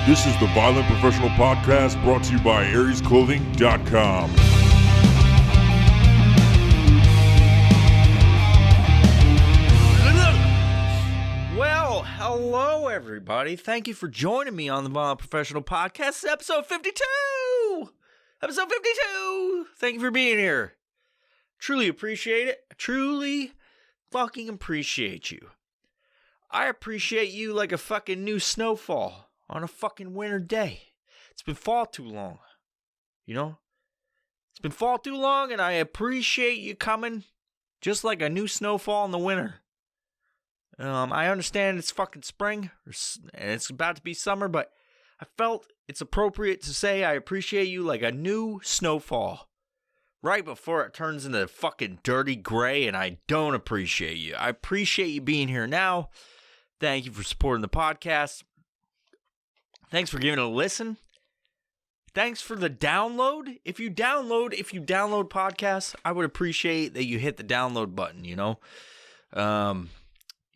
This is the Violent Professional Podcast brought to you by AriesClothing.com. Well, hello everybody. Thank you for joining me on the Violent Professional Podcast, episode 52! Episode 52! Thank you for being here. Truly appreciate it. Truly fucking appreciate you. I appreciate you like a fucking new snowfall on a fucking winter day. It's been fall too long. You know? It's been fall too long, and I appreciate you coming just like a new snowfall in the winter. I understand it's fucking spring, and it's about to be summer, but I felt it's appropriate to say I appreciate you like a new snowfall. Right before it turns into fucking dirty gray, and I don't appreciate you. I appreciate you being here now. Thank you for supporting the podcast. Thanks for giving it a listen. Thanks for the download. If you download podcasts, I would appreciate that you hit the download button, you know.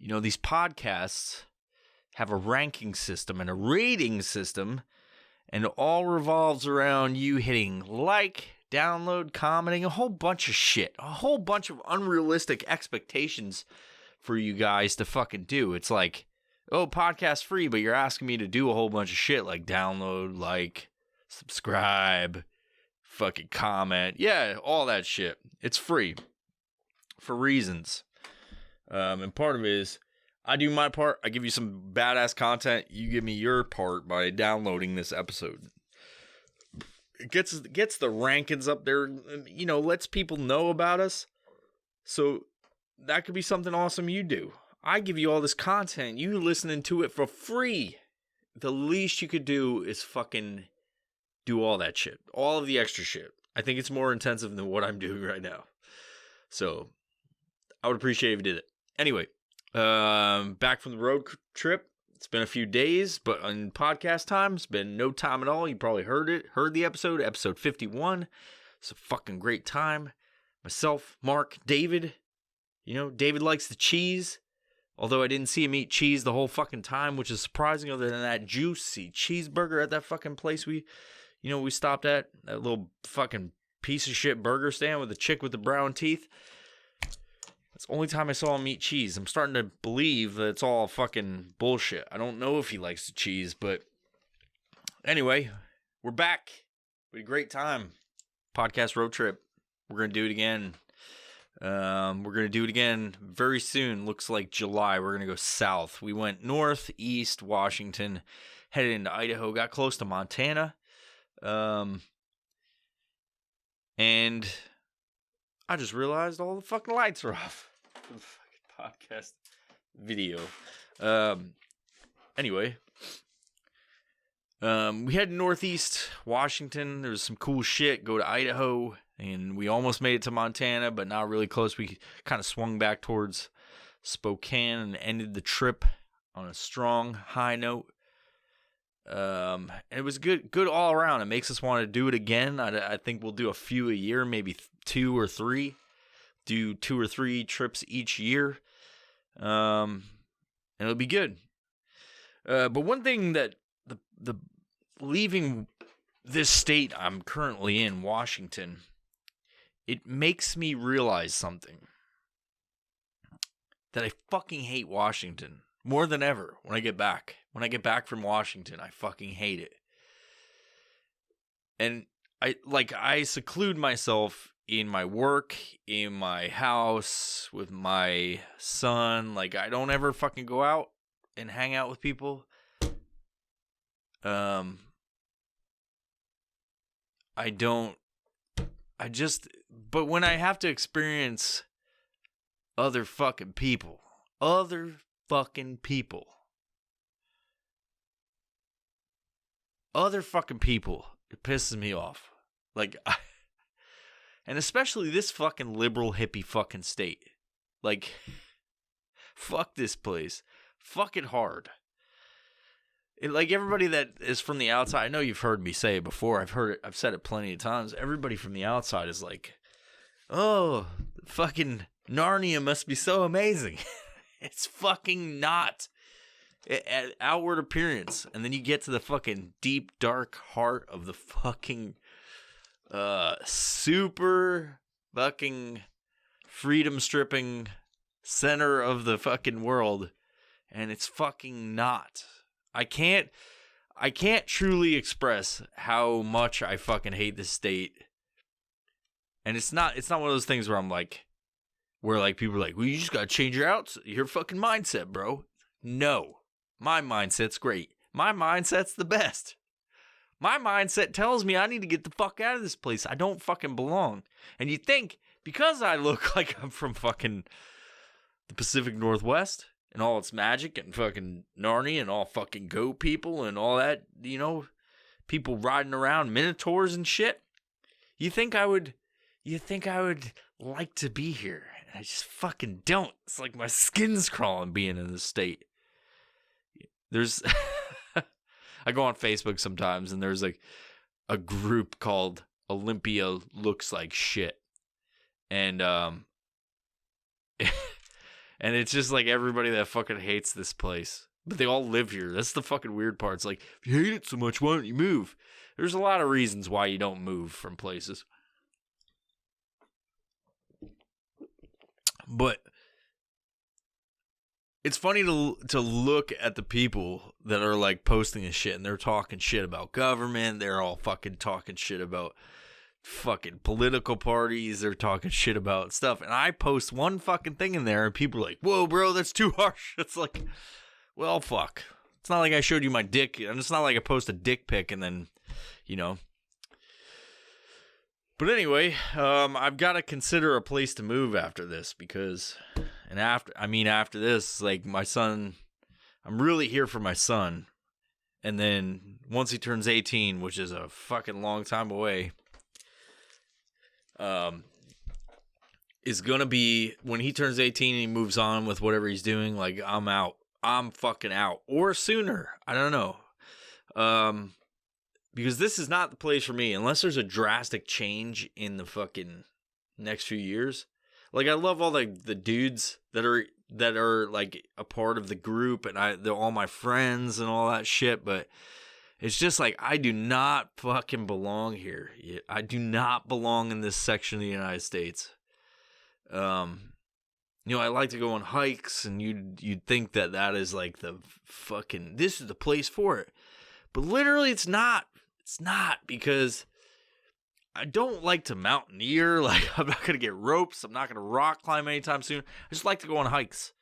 These podcasts have a ranking system and a rating system, and it all revolves around you hitting like, download, commenting, a whole bunch of shit. A whole bunch of unrealistic expectations for you guys to fucking do. It's like, oh, podcast free, but you're asking me to do a whole bunch of shit like download, like, subscribe, fucking comment. Yeah, all that shit. It's free for reasons. And part of it is I do my part. I give you some badass content. You give me your part by downloading this episode. It gets the rankings up there, you know, lets people know about us. So that could be something awesome you do. I give you all this content. You listening to it for free. The least you could do is fucking do all that shit. All of the extra shit. I think it's more intensive than what I'm doing right now. So I would appreciate if you did it. Anyway, back from the road trip. It's been a few days, but on podcast time, it's been no time at all. You probably heard the episode 51. It's a fucking great time. Myself, Mark, David. You know, David likes the cheese. Although I didn't see him eat cheese the whole fucking time, which is surprising other than that juicy cheeseburger at that fucking place we stopped at. That little fucking piece of shit burger stand with the chick with the brown teeth. That's the only time I saw him eat cheese. I'm starting to believe that it's all fucking bullshit. I don't know if he likes the cheese, but anyway, we're back. We had a great time. Podcast road trip. We're going to do it again. We're going to do it again very soon. Looks like July. We're going to go south. We went north, east, Washington, headed into Idaho, got close to Montana. And I just realized all the fucking lights are off. The fucking podcast video. Anyway, we head northeast Washington. There's some cool shit. Go to Idaho, and we almost made it to Montana, but not really close. We kind of swung back towards Spokane and ended the trip on a strong high note. And it was good all around. It makes us want to do it again. I think we'll do a few a year, maybe 2 or 3. Do 2 or 3 trips each year. And it'll be good. But one thing that the leaving this state I'm currently in, Washington, it makes me realize something. That I fucking hate Washington more than ever when I get back. When I get back from Washington, I fucking hate it. And I seclude myself in my work, in my house, with my son. Like, I don't ever fucking go out and hang out with people. But when I have to experience other fucking people, it pisses me off. And especially this fucking liberal hippie fucking state. Like, fuck this place. Fuck it hard. Like, everybody that is from the outside, I know you've heard me say it before. I've said it plenty of times. Everybody from the outside is like, oh, fucking Narnia must be so amazing. It's fucking not. at outward appearance, and then you get to the fucking deep, dark heart of the fucking super fucking freedom stripping center of the fucking world, and it's fucking not. I can't truly express how much I fucking hate this state. And it's not one of those things where I'm like, where like people are like, well, you just gotta change your fucking mindset, bro. No, my mindset's great. My mindset's the best. My mindset tells me I need to get the fuck out of this place. I don't fucking belong. And you think because I look like I'm from fucking the Pacific Northwest and all its magic and fucking Narnia and all fucking goat people and all that, you know, people riding around minotaurs and shit. You think I would like to be here? And I just fucking don't. It's like my skin's crawling being in this state. There's I go on Facebook sometimes and there's like a group called Olympia Looks Like Shit. And and it's just like everybody that fucking hates this place. But they all live here. That's the fucking weird part. It's like, if you hate it so much, why don't you move? There's a lot of reasons why you don't move from places. But it's funny to look at the people that are like posting this shit and they're talking shit about government. They're all fucking talking shit about fucking political parties. They're talking shit about stuff. And I post one fucking thing in there and people are like, whoa, bro, that's too harsh. It's like, well, fuck. It's not like I showed you my dick. And it's not like I post a dick pic and then, you know. But anyway, I've got to consider a place to move after this because, after this, like my son, I'm really here for my son. And then once he turns 18, which is a fucking long time away, is going to be, when he turns 18 and he moves on with whatever he's doing, like I'm out. I'm fucking out. Or sooner. I don't know. Because this is not the place for me unless there's a drastic change in the fucking next few years. Like I love all the dudes that are like a part of the group and they're all my friends and all that shit, but it's just like I do not fucking belong here. I do not belong in this section of the United States. You know, I like to go on hikes and you'd think that is like the fucking, this is the place for it. But literally it's not. It's not, because I don't like to mountaineer. Like, I'm not going to get ropes. I'm not going to rock climb anytime soon. I just like to go on hikes.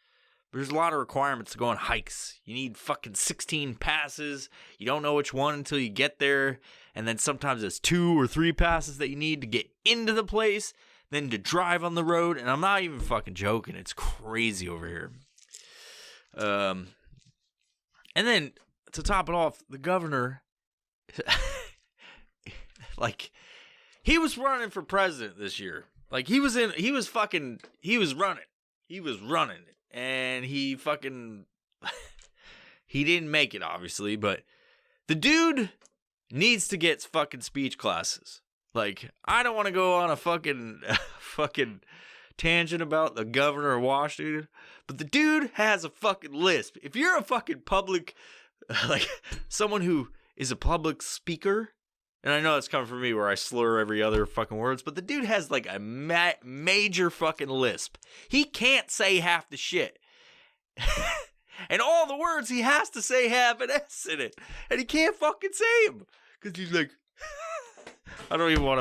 There's a lot of requirements to go on hikes. You need fucking 16 passes. You don't know which one until you get there. And then sometimes it's 2 or 3 passes that you need to get into the place, then to drive on the road. And I'm not even fucking joking. It's crazy over here. And then to top it off, the governor... like he was running for president this year. Like he was running, and he fucking he didn't make it, obviously, but the dude needs to get fucking speech classes. Like, I don't want to go on a fucking tangent about the governor of Washington, but the dude has a fucking lisp. If you're a fucking public, like someone who is a public speaker, and I know that's coming from me where I slur every other fucking words, but the dude has like a major fucking lisp. He can't say half the shit. And all the words he has to say have an S in it. And he can't fucking say them. Because he's like, I don't even want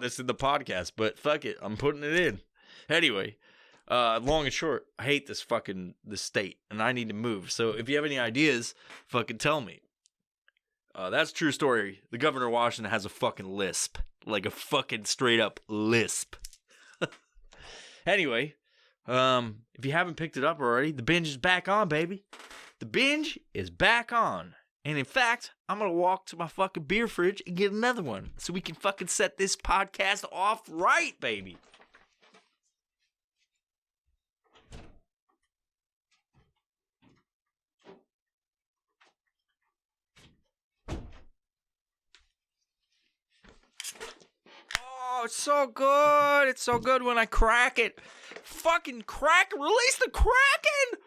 this in the podcast, but fuck it. I'm putting it in. Anyway, long and short, I hate this state, and I need to move. So if you have any ideas, fucking tell me. That's a true story. The governor of Washington has a fucking lisp. Like a fucking straight up lisp. Anyway, if you haven't picked it up already, the binge is back on, baby. The binge is back on. And in fact, I'm going to walk to my fucking beer fridge and get another one so we can fucking set this podcast off right, baby. Oh, it's so good. It's so good when I crack it. Fucking crack it. Release the Kraken.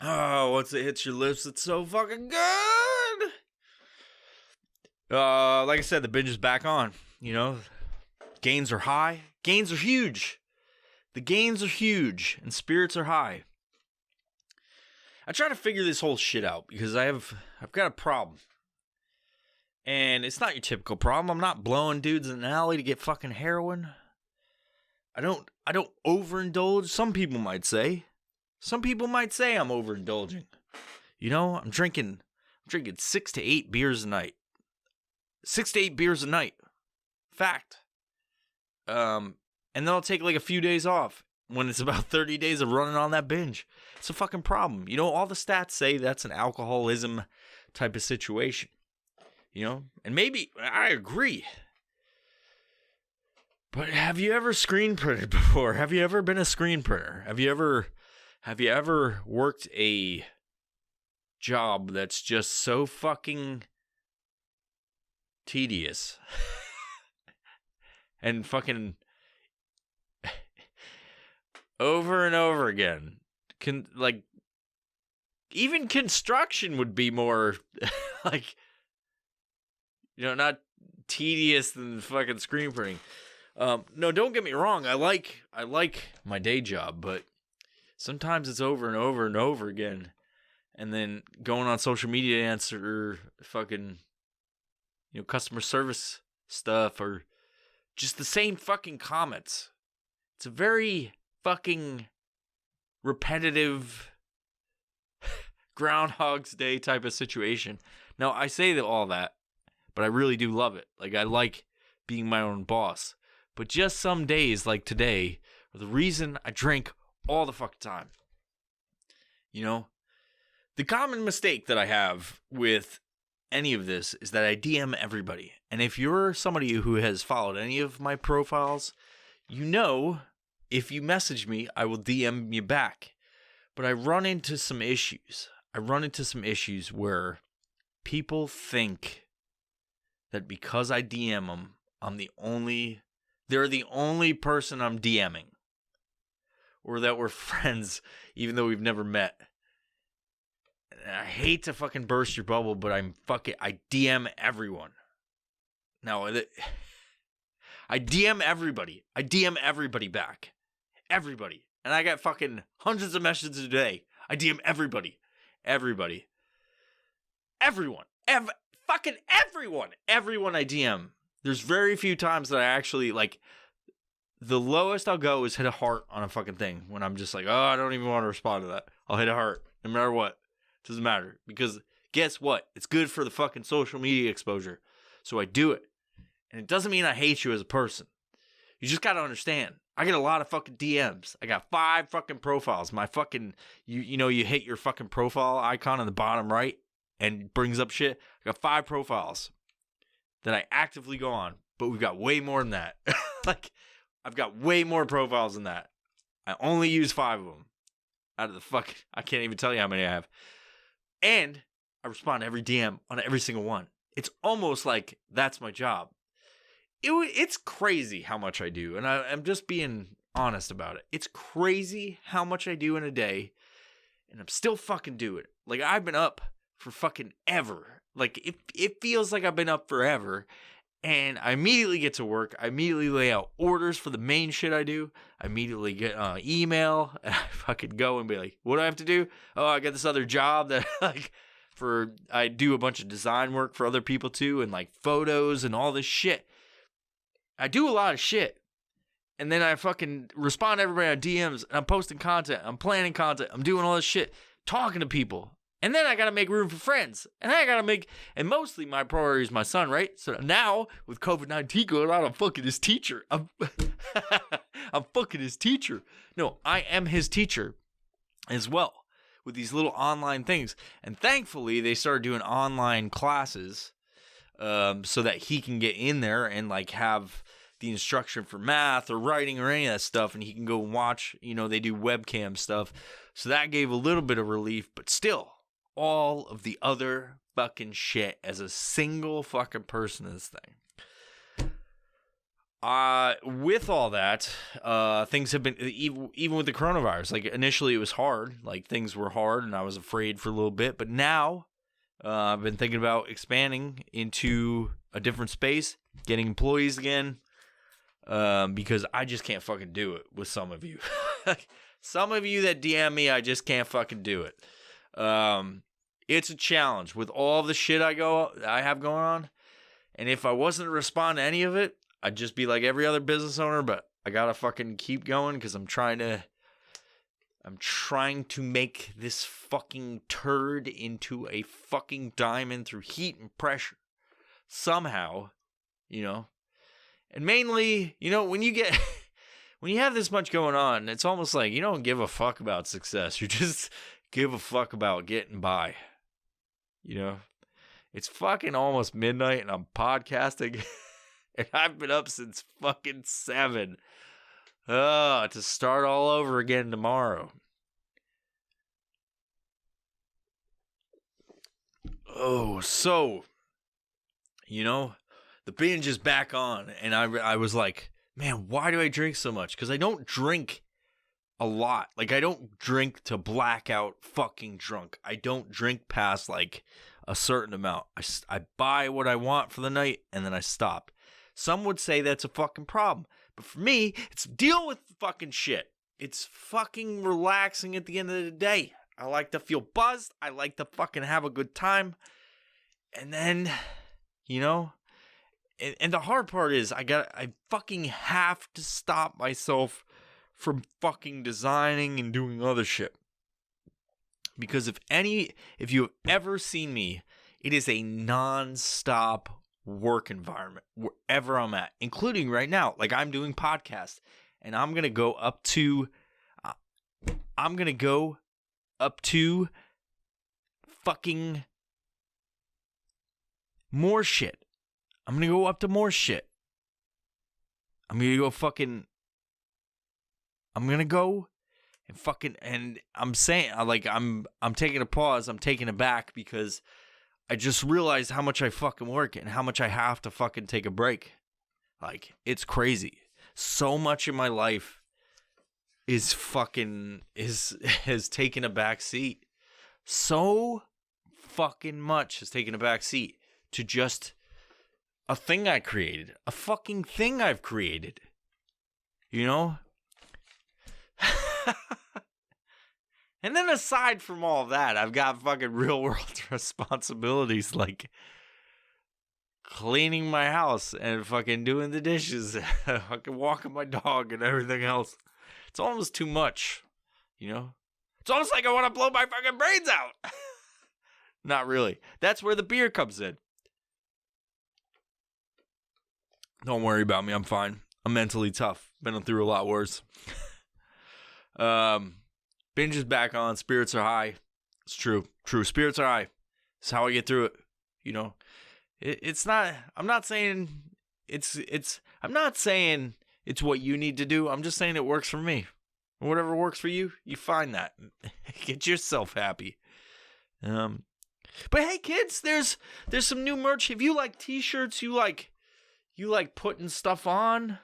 Oh, once it hits your lips, it's so fucking good. Like I said, the binge is back on. You know, gains are high. Gains are huge. The gains are huge, and spirits are high. I try to figure this whole shit out because I've got a problem. And it's not your typical problem. I'm not blowing dudes in an alley to get fucking heroin. I don't overindulge. Some people might say I'm overindulging. You know, I'm drinking 6 to 8 beers a night. 6 to 8 beers a night. Fact. And then I'll take like a few days off when it's about 30 days of running on that binge. It's a fucking problem. You know, all the stats say that's an alcoholism type of situation. You know, and maybe I agree. But have you ever screen printed before? Have you ever been a screen printer? Have you ever worked a job that's just so fucking tedious and fucking over and over again? Even construction would be more like, you know, not tedious than fucking screen printing. No, don't get me wrong. I like my day job, but sometimes it's over and over and over again. And then going on social media to answer fucking, you know, customer service stuff or just the same fucking comments. It's a very fucking repetitive Groundhog's Day type of situation. Now, I say all that, but I really do love it. Like, I like being my own boss. But just some days like today are the reason I drink all the fucking time. You know? The common mistake that I have with any of this is that I DM everybody. And if you're somebody who has followed any of my profiles, you know if you message me, I will DM you back. But I run into some issues. Where people think that because I DM them, they're the only person I'm DMing. Or that we're friends, even though we've never met. And I hate to fucking burst your bubble, but I DM everyone. Now, I DM everybody. I DM everybody back. Everybody. And I got fucking hundreds of messages a day. I DM everybody. Everybody. Everyone. Fucking everyone. Everyone I DM. There's very few times that I actually, like, the lowest I'll go is hit a heart on a fucking thing. When I'm just like, oh, I don't even want to respond to that. I'll hit a heart. No matter what. Doesn't matter. Because guess what? It's good for the fucking social media exposure. So I do it. And it doesn't mean I hate you as a person. You just got to understand. I get a lot of fucking DMs. I got 5 fucking profiles. My fucking, you know, you hit your fucking profile icon on the bottom right and it brings up shit. I got 5 profiles that I actively go on, but we've got way more than that. Like, I've got way more profiles than that. I only use 5 of them out of the fucking, I can't even tell you how many I have. And I respond to every DM on every single one. It's almost like that's my job. It's crazy how much I do, and I'm just being honest about it. It's crazy how much I do in a day, and I'm still fucking doing it. Like, I've been up for fucking ever. Like, it feels like I've been up forever, and I immediately get to work. I immediately lay out orders for the main shit I do. I immediately get email, and I fucking go and be like, what do I have to do? Oh, I got this other job that, like, I do a bunch of design work for other people, too, and, like, photos and all this shit. I do a lot of shit, and then I fucking respond to everybody on DMs, and I'm posting content, I'm planning content, I'm doing all this shit, talking to people, and then I gotta make room for friends, and then I gotta and mostly my priority is my son, right? So now, with COVID-19 going on, I'm fucking his teacher. I'm fucking his teacher. No, I am his teacher as well, with these little online things, and thankfully, they started doing online classes, so that he can get in there and, like, have the instruction for math or writing or any of that stuff, and he can go and watch, you know, they do webcam stuff. So that gave a little bit of relief, but still, all of the other fucking shit as a single fucking person in this thing. with all that, things have been, even with the coronavirus, like initially it was hard, like things were hard and I was afraid for a little bit, but now I've been thinking about expanding into a different space, getting employees again, because I just can't fucking do it with some of you. Some of you that DM me, I just can't fucking do it. It's a challenge with all the shit I have going on. And if I wasn't to respond to any of it, I'd just be like every other business owner, but I gotta fucking keep going because I'm trying to make this fucking turd into a fucking diamond through heat and pressure. Somehow, you know. And mainly, you know, when you have this much going on, it's almost like you don't give a fuck about success. You just give a fuck about getting by. You know? It's fucking almost midnight and I'm podcasting. And I've been up since fucking 7. To start all over again tomorrow. Oh, so, you know, the binge is back on. And I was like, man, why do I drink so much? Because I don't drink a lot. Like, I don't drink to blackout fucking drunk. I don't drink past, like, a certain amount. I buy what I want for the night, and then I stop. Some would say that's a fucking problem. But for me, it's deal with the fucking shit. It's fucking relaxing at the end of the day. I like to feel buzzed. I like to fucking have a good time. And then, you know, and the hard part is I fucking have to stop myself from fucking designing and doing other shit. Because if you've ever seen me, it is a non-stop work environment wherever I'm at, including right now. Like, I'm doing podcasts, and I'm gonna go up to fucking more shit. I'm gonna go up to more shit. I'm gonna go and I'm saying, like, I'm taking a pause. I'm taking it back because I just realized how much I fucking work and how much I have to fucking take a break. Like, it's crazy. So much in my life has taken a back seat. So fucking much has taken a back seat to just a thing I created. A fucking thing I've created. You know? And then aside from all that, I've got fucking real world responsibilities like cleaning my house and fucking doing the dishes, fucking walking my dog and everything else. It's almost too much, you know? It's almost like I want to blow my fucking brains out. Not really. That's where the beer comes in. Don't worry about me. I'm fine. I'm mentally tough. Been through a lot worse. Binge is back on. Spirits are high. It's true. Spirits are high. It's how I get through it. You know, it's not. I'm not saying I'm not saying it's what you need to do. I'm just saying it works for me. Whatever works for you, you find that. Get yourself happy. But hey, kids, there's some new merch. If you like T-shirts, you like putting stuff on.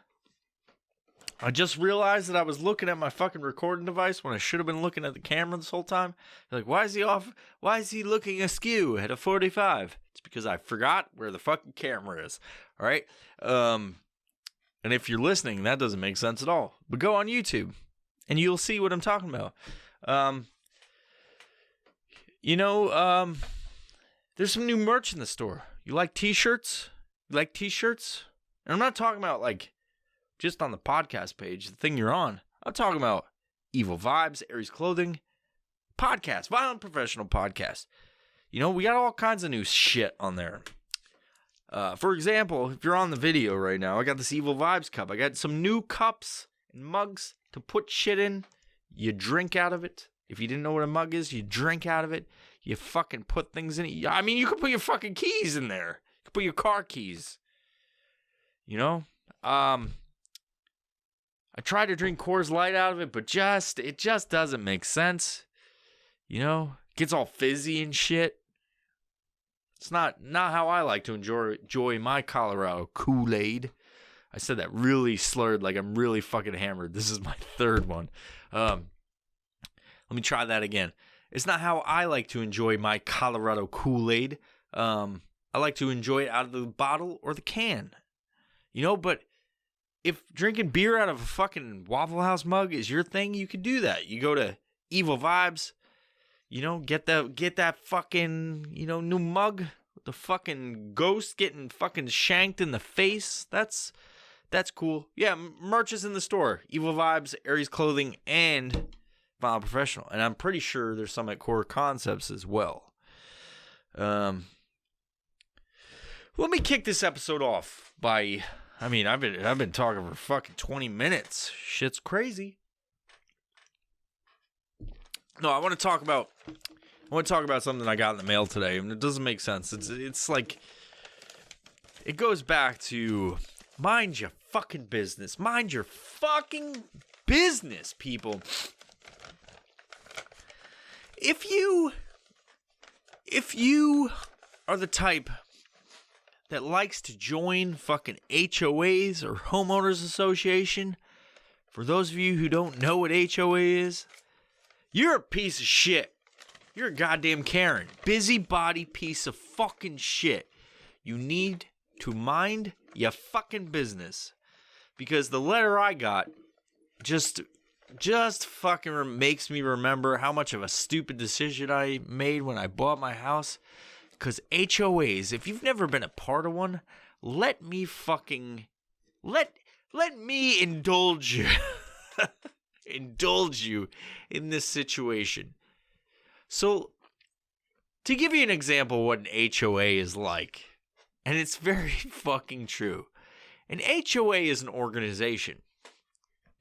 I just realized that I was looking at my fucking recording device when I should have been looking at the camera this whole time. Like, why is he looking askew at a 45? It's because I forgot where the fucking camera is. All right? And if you're listening, that doesn't make sense at all. But go on YouTube, and you'll see what I'm talking about. There's some new merch in the store. You like T-shirts? And I'm not talking about, like, just on the podcast page, the thing you're on. I'm talking about Evil Vibes, Aries Clothing, podcast, Violent Professional Podcast. You know, we got all kinds of new shit on there. For example, if you're on the video right now, I got this Evil Vibes cup. I got some new cups and mugs to put shit in. You drink out of it. If you didn't know what a mug is, you drink out of it. You fucking put things in it. I mean, you could put your fucking keys in there. You could put your car keys. You know? I tried to drink Coors Light out of it, but it just doesn't make sense. You know? It gets all fizzy and shit. It's not how I like to enjoy my Colorado Kool-Aid. I said that really slurred, like I'm really fucking hammered. This is my third one. Let me try that again. It's not how I like to enjoy my Colorado Kool-Aid. I like to enjoy it out of the bottle or the can. You know, but if drinking beer out of a fucking Waffle House mug is your thing, you can do that. You go to Evil Vibes, you know, get that fucking, you know, new mug with the fucking ghost getting fucking shanked in the face. That's cool. Yeah, merch is in the store. Evil Vibes, Aries Clothing, and Vinyl Professional. And I'm pretty sure there's some at Core Concepts as well. Let me kick this episode off by, I mean, I've been talking for fucking 20 minutes. Shit's crazy. No, I want to talk about something I got in the mail today, and it doesn't make sense. It's like, it goes back to mind your fucking business. Mind your fucking business, people. If you are the type that likes to join fucking HOAs or homeowners association, for those of you who don't know what HOA is, you're a piece of shit. You're a goddamn Karen. Busybody piece of fucking shit. You need to mind your fucking business. Because the letter I got just fucking makes me remember how much of a stupid decision I made when I bought my house. Because HOAs, if you've never been a part of one, let me indulge you. Indulge you in this situation. So, to give you an example of what an HOA is like, and it's very fucking true. An HOA is an organization.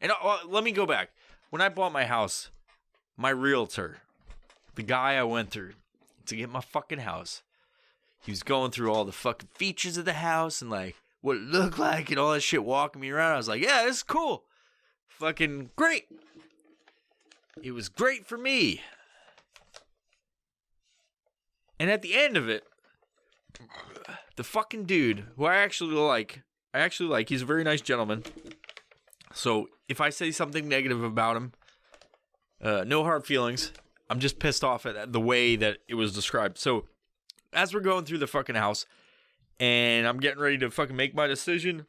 And let me go back. When I bought my house, my realtor, the guy I went through to get my fucking house, he was going through all the fucking features of the house and like what it looked like and all that shit, walking me around. I was like, yeah, this is cool. Fucking great. It was great for me. And at the end of it, the fucking dude, who I actually like, he's a very nice gentleman. So if I say something negative about him, no hard feelings. I'm just pissed off at the way that it was described. So as we're going through the fucking house and I'm getting ready to fucking make my decision,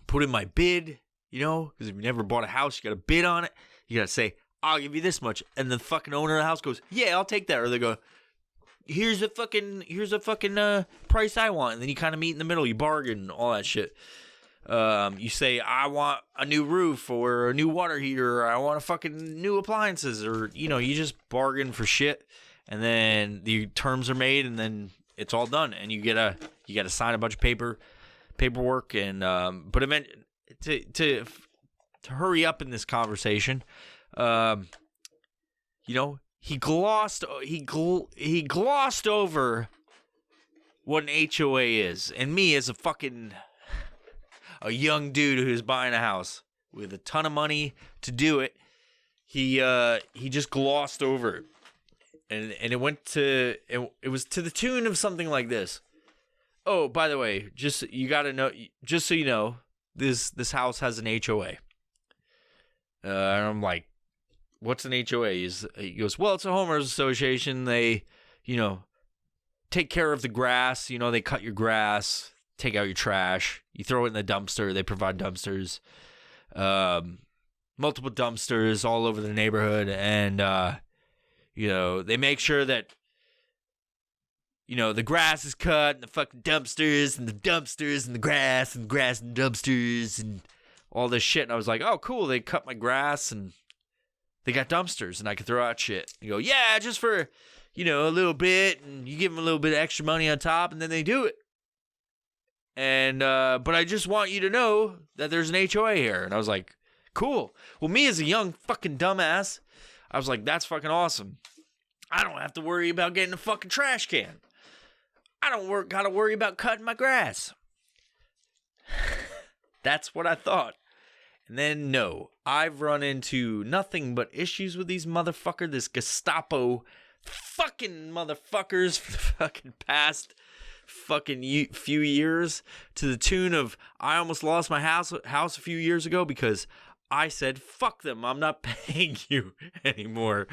put in my bid, you know, because if you never bought a house, you got to bid on it. You got to say, I'll give you this much. And the fucking owner of the house goes, yeah, I'll take that. Or they go, here's a fucking price I want. And then you kind of meet in the middle. You bargain, all that shit. You say, I want a new roof or a new water heater. Or I want a fucking new appliances. Or, you know, you just bargain for shit. And then the terms are made and then it's all done. And you got to sign a bunch of paperwork. And, but to hurry up in this conversation, you know, he glossed over what an HOA is, and me as a young dude who's buying a house with a ton of money to do it, he just glossed over it, and it was to the tune of something like this. Oh, by the way, just so you know, this house has an HOA. And I'm like, what's an HOA? He goes, well, it's a homeowners association. They, you know, take care of the grass. You know, they cut your grass, take out your trash. You throw it in the dumpster. They provide dumpsters, multiple dumpsters all over the neighborhood. And, you know, they make sure that, you know, the grass is cut and the fucking dumpsters and the dumpsters and the grass and dumpsters and all this shit. And I was like, oh, cool. They cut my grass and they got dumpsters and I can throw out shit. You go, yeah, just for, you know, a little bit. And you give them a little bit of extra money on top and then they do it. And, but I just want you to know that there's an HOA here. And I was like, cool. Well, me as a young fucking dumbass, I was like, that's fucking awesome. I don't have to worry about getting a fucking trash can. I don't gotta worry about cutting my grass. That's what I thought. And then, no, I've run into nothing but issues with these this Gestapo fucking motherfuckers for the fucking past fucking few years, to the tune of I almost lost my house a few years ago because I said, fuck them, I'm not paying you anymore.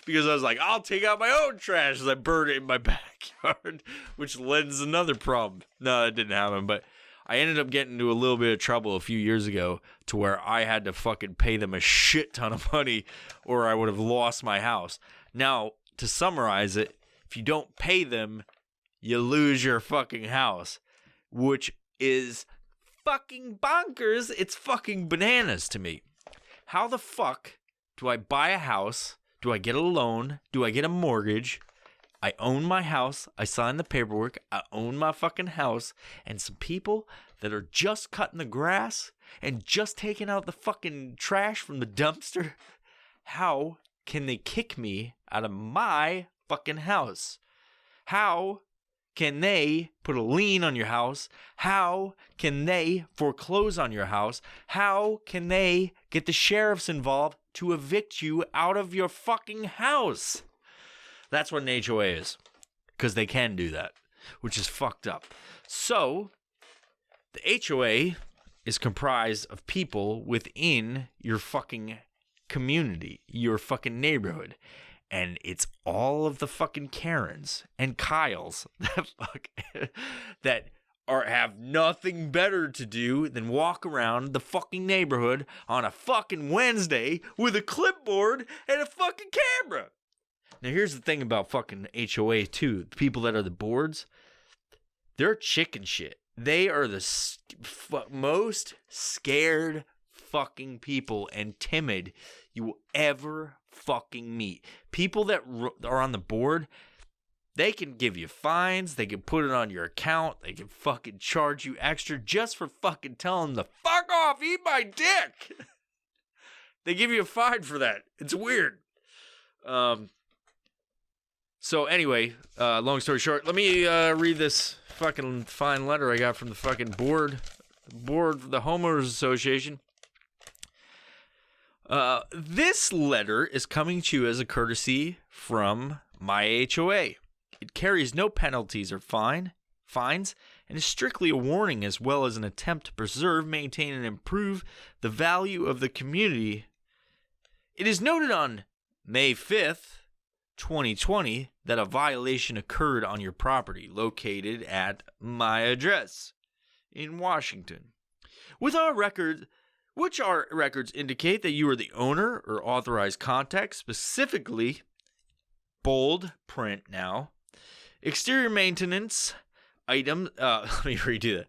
Because I was like, I'll take out my own trash as I burn it in my backyard, which lends another problem. No, that didn't happen, but I ended up getting into a little bit of trouble a few years ago to where I had to fucking pay them a shit ton of money or I would have lost my house. Now, to summarize it, if you don't pay them, you lose your fucking house, which is fucking bonkers. It's fucking bananas to me. How the fuck do I buy a house? Do I get a loan? Do I get a mortgage? I own my house. I sign the paperwork. I own my fucking house. And some people that are just cutting the grass and just taking out the fucking trash from the dumpster, how can they kick me out of my fucking house? How can they put a lien on your house? How can they foreclose on your house? How can they get the sheriffs involved to evict you out of your fucking house? That's what an HOA is. Because they can do that, which is fucked up. So, the HOA is comprised of people within your fucking community, your fucking neighborhood. And it's all of the fucking Karens and Kyles that have nothing better to do than walk around the fucking neighborhood on a fucking Wednesday with a clipboard and a fucking camera. Now, here's the thing about fucking HOA, too. The people that are the boards, they're chicken shit. They are the most scared fucking people and timid you will ever fucking meet. People that are on the board, they can give you fines. They can put it on your account. They can fucking charge you extra just for fucking telling them to fuck off, eat my dick. They give you a fine for that. It's weird. So anyway, long story short, let me read this fucking fine letter I got from the fucking board of the Homeowners Association. This letter is coming to you as a courtesy from my HOA. It carries no penalties or fines, and is strictly a warning as well as an attempt to preserve, maintain, and improve the value of the community. It is noted on May 5th, 2020, that a violation occurred on your property located at my address in Washington. Which our records indicate that you are the owner or authorized contact, specifically, bold print now, exterior maintenance item, let me redo that.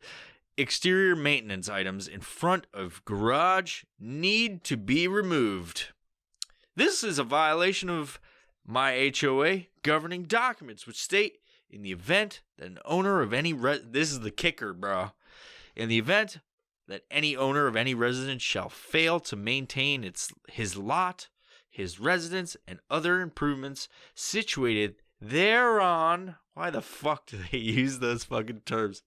Exterior maintenance items in front of garage need to be removed. This is a violation of my HOA governing documents, which state in the event that an owner of any this is the kicker, bro. In the event that any owner of any residence shall fail to maintain his lot, his residence, and other improvements situated thereon. Why the fuck do they use those fucking terms?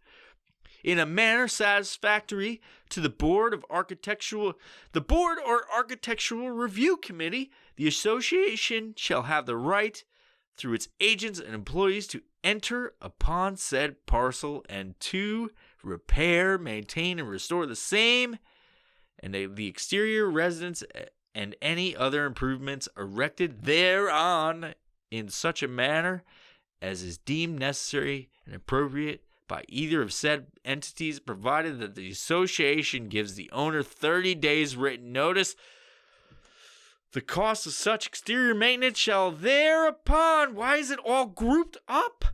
In a manner satisfactory to the board or architectural review committee, the association shall have the right, through its agents and employees, to enter upon said parcel and to repair, maintain, and restore the same and the exterior residence and any other improvements erected thereon in such a manner as is deemed necessary and appropriate by either of said entities, provided that the association gives the owner 30 days written notice. The cost of such exterior maintenance shall thereupon, why is it all grouped up?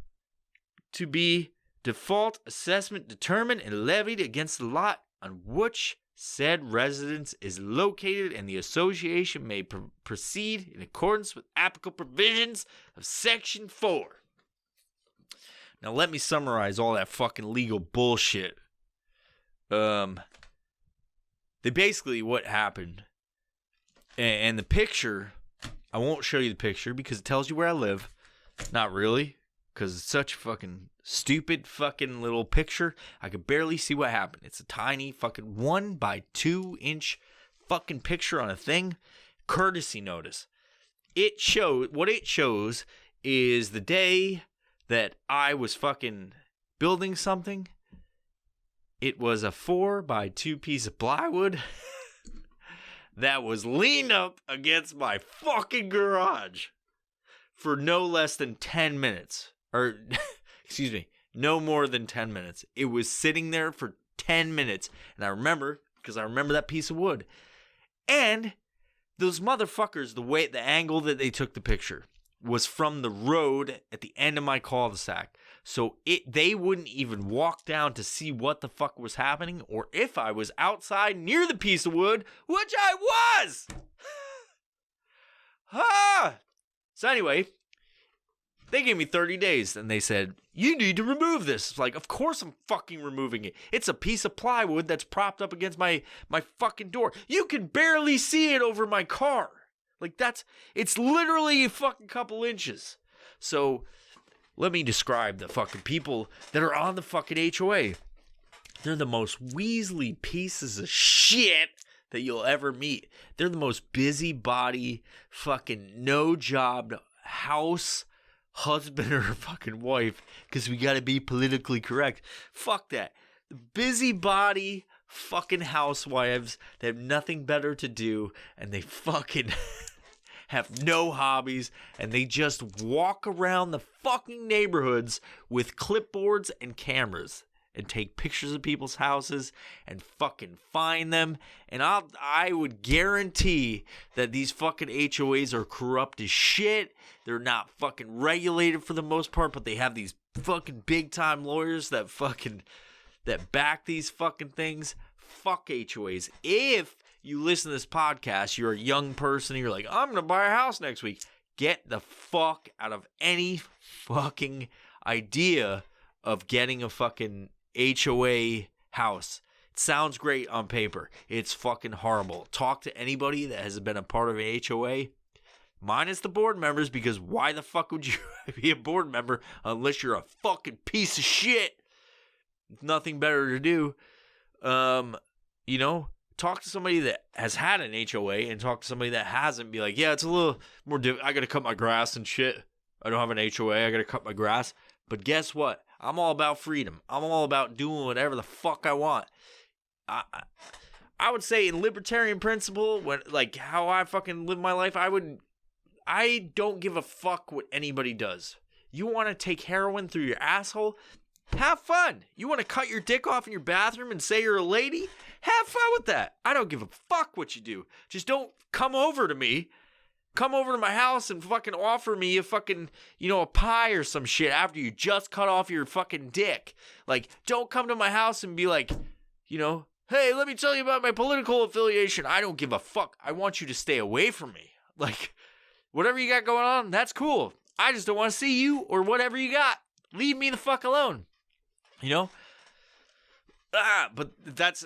To be default assessment determined and levied against the lot on which said residence is located, and the association may proceed in accordance with applicable provisions of Section 4. Now let me summarize all that fucking legal bullshit. They basically, what happened, and the picture, I won't show you the picture because it tells you where I live. Not really, because it's such a fucking stupid fucking little picture. I could barely see what happened. It's a tiny fucking 1 by 2 inch fucking picture on a thing. Courtesy notice. What it shows is the day that I was fucking building something. It was a 4x2 piece of plywood that was leaned up against my fucking garage for no less than 10 minutes. Or, excuse me, no more than 10 minutes. It was sitting there for 10 minutes. And I remember, because I remember that piece of wood. And those motherfuckers, the angle that they took the picture was from the road at the end of my cul-de-sac. So they wouldn't even walk down to see what the fuck was happening or if I was outside near the piece of wood, which I was. So anyway, they gave me 30 days and they said, you need to remove this. It's like, of course I'm fucking removing it. It's a piece of plywood that's propped up against my fucking door. You can barely see it over my car. Like it's literally a fucking couple inches. So let me describe the fucking people that are on the fucking HOA. They're the most weaselly pieces of shit that you'll ever meet. They're the most busybody, fucking no job house husband or fucking wife, because we gotta be politically correct. Fuck that. The busybody fucking housewives that have nothing better to do, and they fucking have no hobbies, and they just walk around the fucking neighborhoods with clipboards and cameras and take pictures of people's houses and fucking find them. And I would guarantee that these fucking HOAs are corrupt as shit. They're not fucking regulated for the most part, but they have these fucking big time lawyers that back these fucking things. Fuck HOAs. If you listen to this podcast, you're a young person, and you're like, I'm gonna buy a house next week. Get the fuck out of any fucking idea of getting a fucking HOA house. It sounds great on paper. It's fucking horrible. Talk to anybody that has been a part of an HOA, minus the board members, because why the fuck would you be a board member unless you're a fucking piece of shit? Nothing better to do. Talk to somebody that has had an HOA and talk to somebody that hasn't. Be like, yeah, it's a little more I gotta cut my grass and shit. I don't have an HOA. I gotta cut my grass. But guess what? I'm all about freedom. I'm all about doing whatever the fuck I want. I would say in libertarian principle, when like how I fucking live my life, I don't give a fuck what anybody does. You want to take heroin through your asshole? Have fun. You want to cut your dick off in your bathroom and say you're a lady? Have fun with that. I don't give a fuck what you do. Just don't come over to me. Come over to my house and fucking offer me a fucking, a pie or some shit after you just cut off your fucking dick. Like, don't come to my house and be like, hey, let me tell you about my political affiliation. I don't give a fuck. I want you to stay away from me. Like, whatever you got going on, that's cool. I just don't want to see you or whatever you got. Leave me the fuck alone. But that's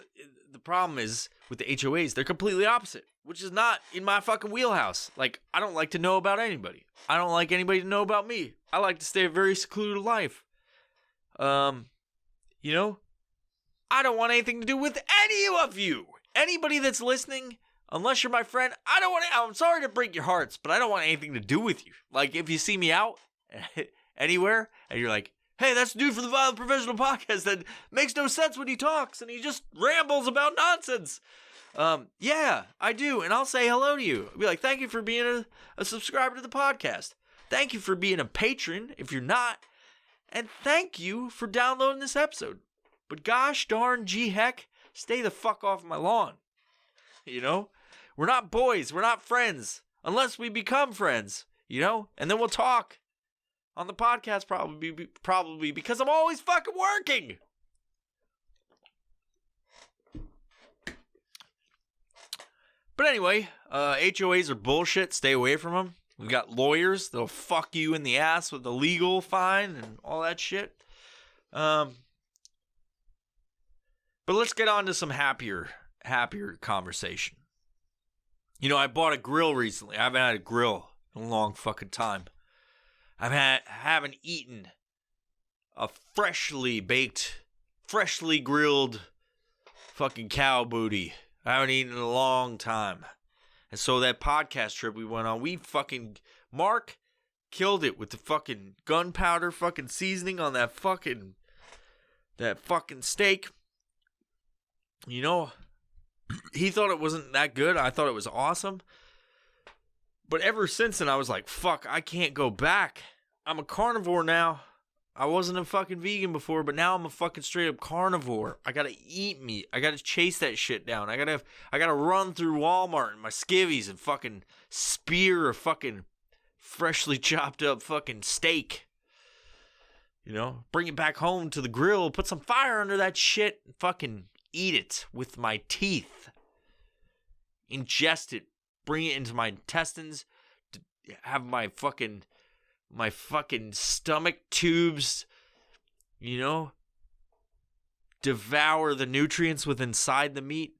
the problem is with the HOAs, they're completely opposite, which is not in my fucking wheelhouse. Like, I don't like to know about anybody. I don't like anybody to know about me. I like to stay a very secluded life. I don't want anything to do with any of you. Anybody that's listening, unless you're my friend, I'm sorry to break your hearts, but I don't want anything to do with you. Like, if you see me out anywhere and you're like, hey, that's the dude from the Violent Professional Podcast that makes no sense when he talks and he just rambles about nonsense. Yeah, I do. And I'll say hello to you. I'll be like, thank you for being a subscriber to the podcast. Thank you for being a patron if you're not. And thank you for downloading this episode. But gosh darn gee heck, stay the fuck off my lawn. We're not boys. We're not friends. Unless we become friends, and then we'll talk. On the podcast, probably because I'm always fucking working. But anyway, HOAs are bullshit. Stay away from them. We got lawyers that'll fuck you in the ass with a legal fine and all that shit. But let's get on to some happier conversation. I bought a grill recently. I haven't had a grill in a long fucking time. Haven't eaten a freshly baked, freshly grilled fucking cow booty. I haven't eaten in a long time. And so that podcast trip we went on, Mark killed it with the fucking gunpowder fucking seasoning on that fucking steak. You know, he thought it wasn't that good. I thought it was awesome. But ever since then, I was like, fuck, I can't go back. I'm a carnivore now. I wasn't a fucking vegan before, but now I'm a fucking straight up carnivore. I gotta eat meat. I gotta chase that shit down. I gotta run through Walmart in my skivvies and fucking spear a fucking freshly chopped up fucking steak. You know, bring it back home to the grill, put some fire under that shit, and fucking eat it with my teeth. Ingest it, bring it into my intestines, have my fucking stomach tubes, you know, devour the nutrients within inside the meat,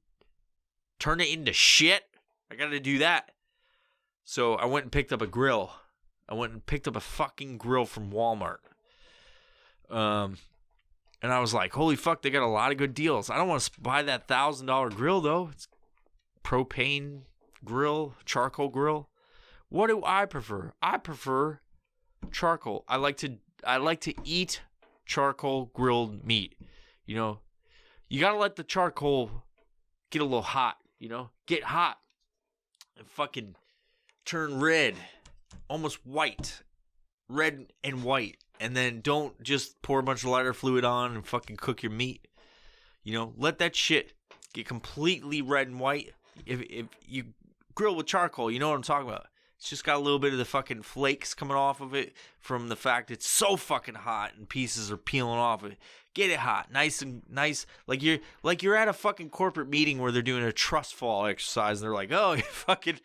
turn it into shit. I gotta do that. So I went and picked up a grill. I went and picked up a fucking grill from Walmart. And I was like, holy fuck, they got a lot of good deals. I don't want to buy that $1,000 grill though. It's propane grill, charcoal grill. What do I prefer? I prefer charcoal. I like to eat charcoal grilled meat. You know, you gotta let the charcoal get a little hot. You know, get hot and fucking turn red, almost white, red and white, and then don't just pour a bunch of lighter fluid on and fucking cook your meat. You know, let that shit get completely red and white. If you grill with charcoal, you know what I'm talking about. It's just got a little bit of the fucking flakes coming off of it from the fact it's so fucking hot and pieces are peeling off it. Get it hot, nice, like you're at a fucking corporate meeting where they're doing a trust fall exercise and they're like, oh, you fucking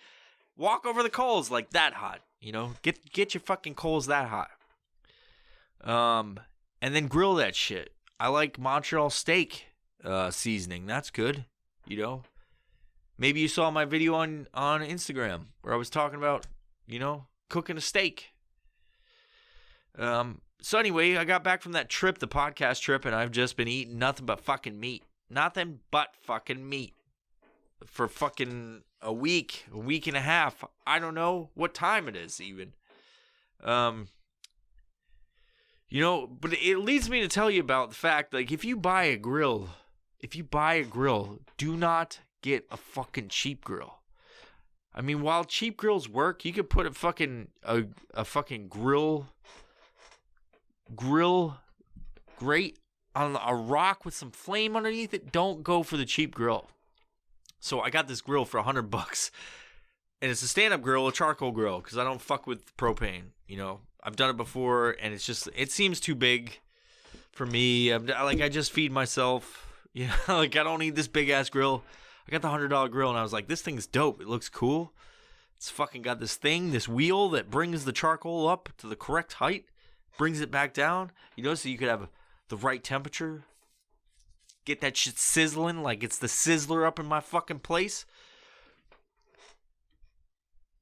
walk over the coals like that hot, you know, get your fucking coals that hot. And then grill that shit. I like Montreal steak seasoning. That's good, you know. Maybe you saw my video on Instagram where I was talking about, you know, cooking a steak. So anyway, I got back from that trip, the podcast trip, and I've just been eating nothing but fucking meat. Nothing but fucking meat. For fucking a week and a half. I don't know what time it is even. You know, but it leads me to tell you about the fact, like, if you buy a grill, do not get a fucking cheap grill. I mean, while cheap grills work, you could put a fucking grill grate on a rock with some flame underneath it. Don't go for the cheap grill. So I got this grill for $100, and it's a stand-up grill, a charcoal grill, because I don't fuck with propane. You know, I've done it before, and it seems too big for me. I just feed myself. You know, like, I don't need this big ass grill. I got the $100 grill, and I was like, this thing's dope. It looks cool. It's fucking got this wheel that brings the charcoal up to the correct height, brings it back down, you know, so you could have the right temperature. Get that shit sizzling like it's the sizzler up in my fucking place.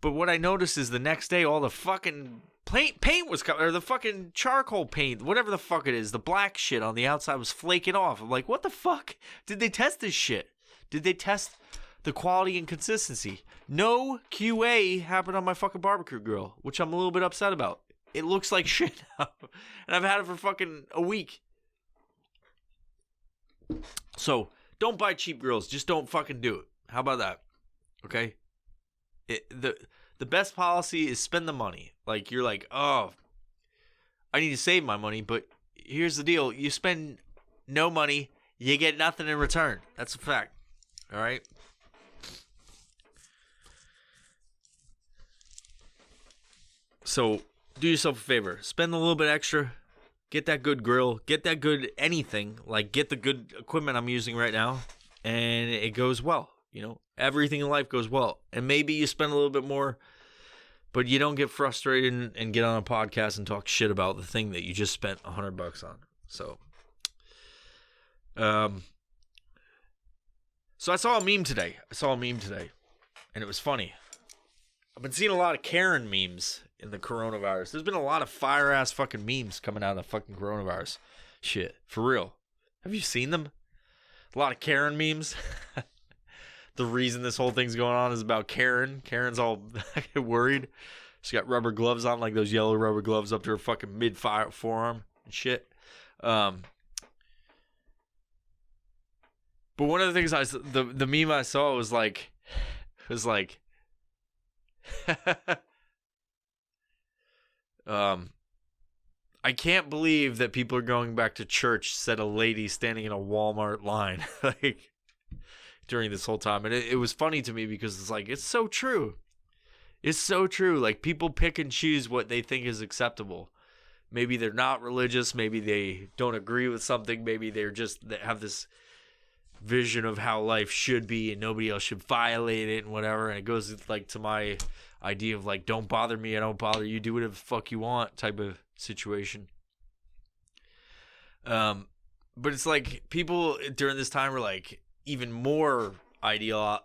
But what I noticed is the next day, all the fucking paint was coming, or the fucking charcoal paint, whatever the fuck it is, the black shit on the outside was flaking off. I'm like, what the fuck? Did they test this shit? Did they test the quality and consistency? No QA happened on my fucking barbecue grill, which I'm a little bit upset about. It looks like shit now. And I've had it for fucking a week. So, don't buy cheap grills. Just don't fucking do it. How about that? Okay? The best policy is spend the money. Like, you're like, oh, I need to save my money, but here's the deal. You spend no money, you get nothing in return. That's a fact. All right? So, do yourself a favor. Spend a little bit extra. Get that good grill. Get that good anything. Like, get the good equipment I'm using right now. And it goes well. You know, everything in life goes well. And maybe you spend a little bit more, but you don't get frustrated and get on a podcast and talk shit about the thing that you just spent $100 on. So I saw a meme today. And it was funny. I've been seeing a lot of Karen memes in the coronavirus. There's been a lot of fire-ass fucking memes coming out of the fucking coronavirus shit. For real. Have you seen them? A lot of Karen memes. The reason this whole thing's going on is about Karen. Karen's all worried. She's got rubber gloves on, like those yellow rubber gloves up to her fucking forearm and shit. But one of the things the meme I saw was like, I can't believe that people are going back to church, said a lady standing in a Walmart line like during this whole time. And it was funny to me because it's like, it's so true. It's so true. Like, people pick and choose what they think is acceptable. Maybe they're not religious. Maybe they don't agree with something. Maybe they have this vision of how life should be and nobody else should violate it and whatever. And it goes like to my idea of like, don't bother me, I don't bother you, do whatever the fuck you want type of situation. But it's like people during this time are like even more ideological.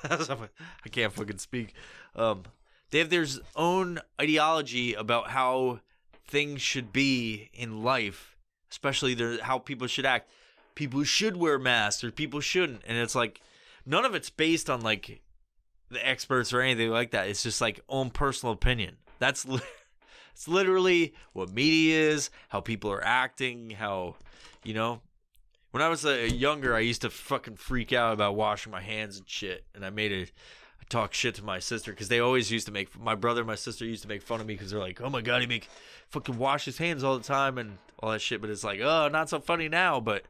I can't fucking speak. They have their own ideology about how things should be in life, especially how people should act. People should wear masks or people shouldn't. And it's like, none of it's based on like the experts or anything like that. It's just like own personal opinion. It's literally what media is, how people are acting, how, you know. When I was younger, I used to fucking freak out about washing my hands and shit. And I talk shit to my sister because they always used to my brother and my sister used to make fun of me because they're like, oh my God, he fucking wash his hands all the time and all that shit. But it's like, oh, not so funny now. But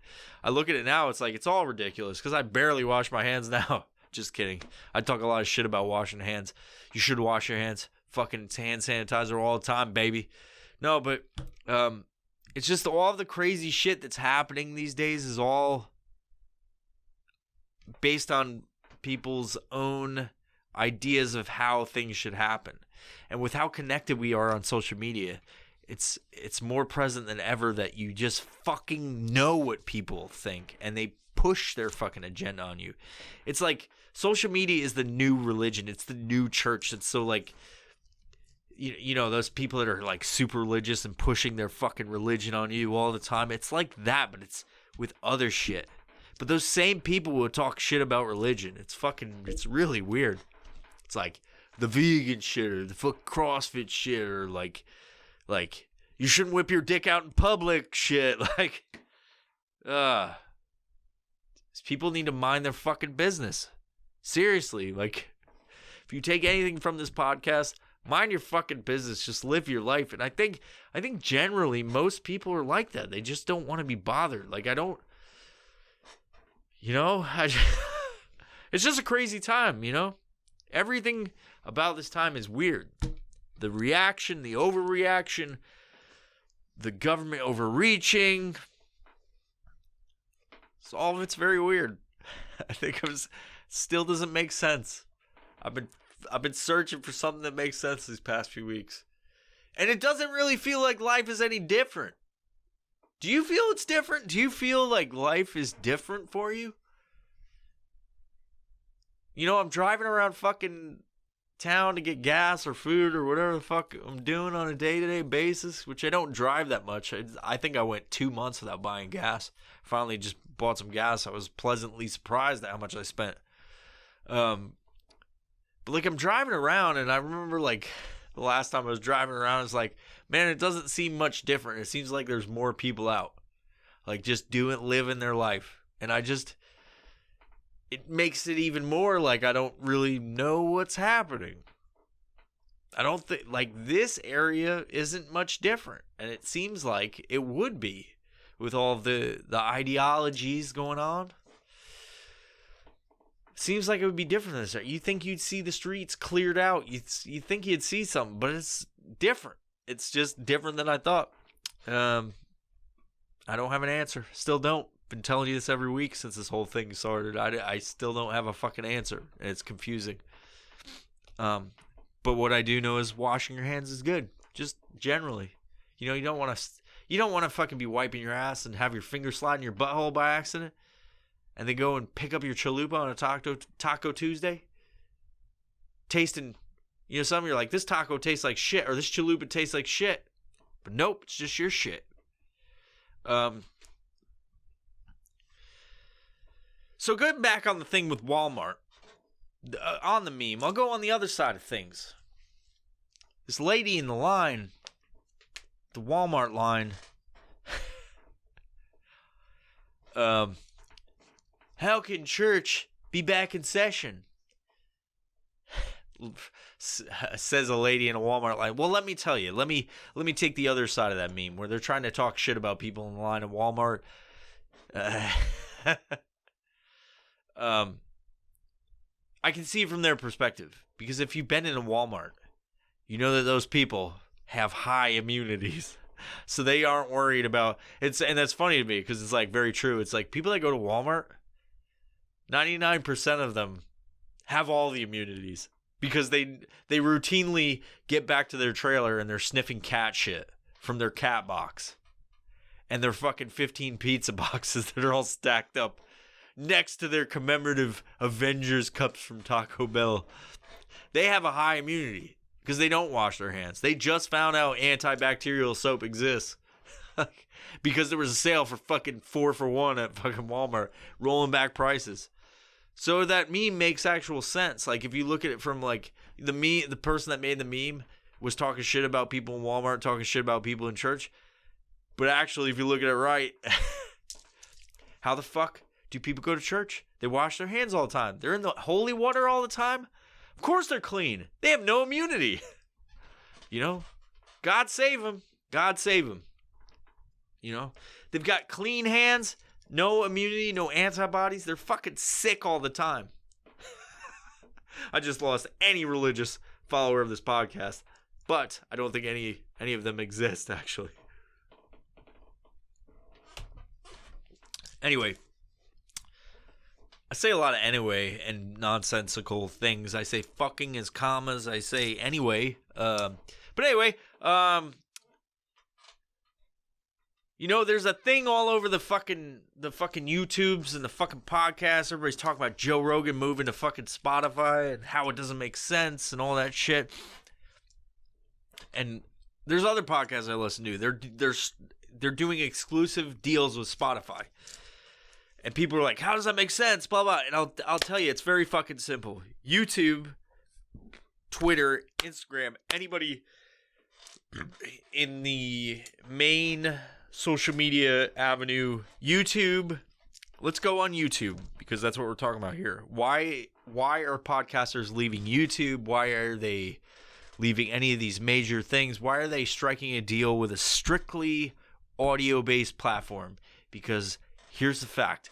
I look at it now, it's like, it's all ridiculous because I barely wash my hands now. Just kidding. I talk a lot of shit about washing hands. You should wash your hands. Fucking hand sanitizer all the time, baby. No, but it's just all of the crazy shit that's happening these days is all based on people's own ideas of how things should happen. And with how connected we are on social media, it's more present than ever that you just fucking know what people think and they push their fucking agenda on you. It's like social media is the new religion. It's the new church. It's so like, you know, those people that are like super religious and pushing their fucking religion on you all the time. It's like that, but it's with other shit. But those same people will talk shit about religion. It's really weird. It's like the vegan shit or the fuck CrossFit shit or like you shouldn't whip your dick out in public shit. Like, people need to mind their fucking business. Seriously, like, if you take anything from this podcast, mind your fucking business. Just live your life. And I think generally most people are like that. They just don't want to be bothered. Like, it's just a crazy time, you know? Everything about this time is weird. The reaction, the overreaction, the government overreaching. So all of it's very weird. I think still doesn't make sense. I've been searching for something that makes sense these past few weeks. And it doesn't really feel like life is any different. Do you feel it's different? Do you feel like life is different for you? You know, I'm driving around fucking town to get gas or food or whatever the fuck I'm doing on a day-to-day basis, which I don't drive that much. I think I went 2 months without buying gas. Finally just bought some gas. I was pleasantly surprised at how much I spent. But like, I'm driving around and I remember like the last time I was driving around, it's like, man, it doesn't seem much different. It seems like there's more people out, like just living their life. And it makes it even more like I don't really know what's happening. I don't think, like, this area isn't much different. And it seems like it would be with all the ideologies going on. Seems like it would be different this year. You think you'd see the streets cleared out. You think you'd see something, but it's different. It's just different than I thought. I don't have an answer. Still don't. Been telling you this every week since this whole thing started. I still don't have a fucking answer. And it's confusing. But what I do know is washing your hands is good. Just generally. You know, you don't want to fucking be wiping your ass and have your finger slide in your butthole by accident. And then go and pick up your chalupa on a Taco Tuesday. Tasting, you know, some of you are like, this taco tastes like shit, or this chalupa tastes like shit. But nope, it's just your shit. So going back on the thing with Walmart, on the meme. I'll go on the other side of things. This lady in the line, the Walmart line, how can church be back in session? Says a lady in a Walmart line. Well, let me tell you. Let me take the other side of that meme where they're trying to talk shit about people in the line at Walmart. I can see it from their perspective, because if you've been in a Walmart, you know that those people have high immunities. So they aren't worried about it. And that's funny to me because it's like very true. It's like people that go to Walmart, 99% of them have all the immunities because they routinely get back to their trailer and they're sniffing cat shit from their cat box and their fucking 15 pizza boxes that are all stacked up next to their commemorative Avengers cups from Taco Bell. They have a high immunity because they don't wash their hands. They just found out antibacterial soap exists because there was a sale for fucking 4 for 1 at fucking Walmart, rolling back prices. So that meme makes actual sense. Like if you look at it from like the person that made the meme was talking shit about people in Walmart, talking shit about people in church. But actually, if you look at it right, how the fuck do people go to church? They wash their hands all the time. They're in the holy water all the time. Of course they're clean. They have no immunity. You know? God save them. God save them. You know? They've got clean hands, no immunity, no antibodies. They're fucking sick all the time. I just lost any religious follower of this podcast. But I don't think any of them exist, actually. Anyway. I say a lot of anyway and nonsensical things. I say fucking as commas. I say anyway. But anyway, you know, there's a thing all over the fucking YouTubes and the fucking podcasts. Everybody's talking about Joe Rogan moving to fucking Spotify and how it doesn't make sense and all that shit. And there's other podcasts I listen to. They're doing exclusive deals with Spotify. And people are like, how does that make sense? Blah, blah. And I'll tell you, it's very fucking simple. YouTube, Twitter, Instagram, anybody in the main social media avenue, YouTube. Let's go on YouTube because that's what we're talking about here. Why are podcasters leaving YouTube? Why are they leaving any of these major things? Why are they striking a deal with a strictly audio-based platform? Because here's the fact.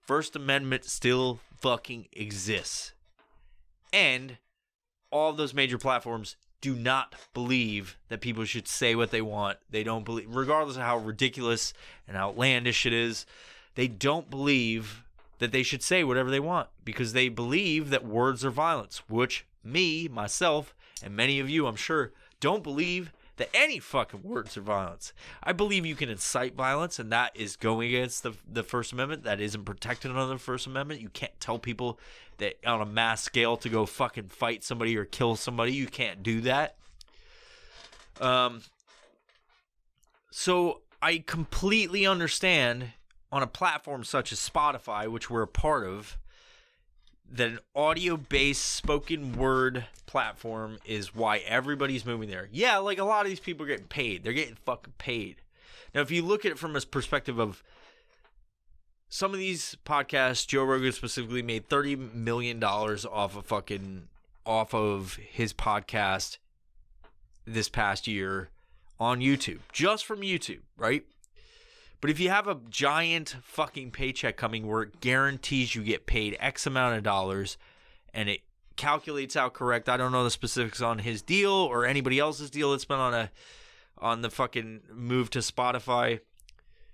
First Amendment still fucking exists. And all of those major platforms do not believe that people should say what they want. They don't believe, regardless of how ridiculous and outlandish it is, they don't believe that they should say whatever they want because they believe that words are violence, which me, myself, and many of you, I'm sure, don't believe that any fucking words are violence. I believe you can incite violence, and that is going against the First Amendment. That isn't protected under the First Amendment. You can't tell people that on a mass scale to go fucking fight somebody or kill somebody. You can't do that. So I completely understand on a platform such as Spotify, which we're a part of, that an audio-based spoken word platform is why everybody's moving there. Yeah, like a lot of these people are getting paid. They're getting fucking paid. Now, if you look at it from a perspective of some of these podcasts, Joe Rogan specifically made $30 million off of his podcast this past year on YouTube, just from YouTube, right? But if you have a giant fucking paycheck coming where it guarantees you get paid X amount of dollars and it calculates out correct, I don't know the specifics on his deal or anybody else's deal that's been on the fucking move to Spotify,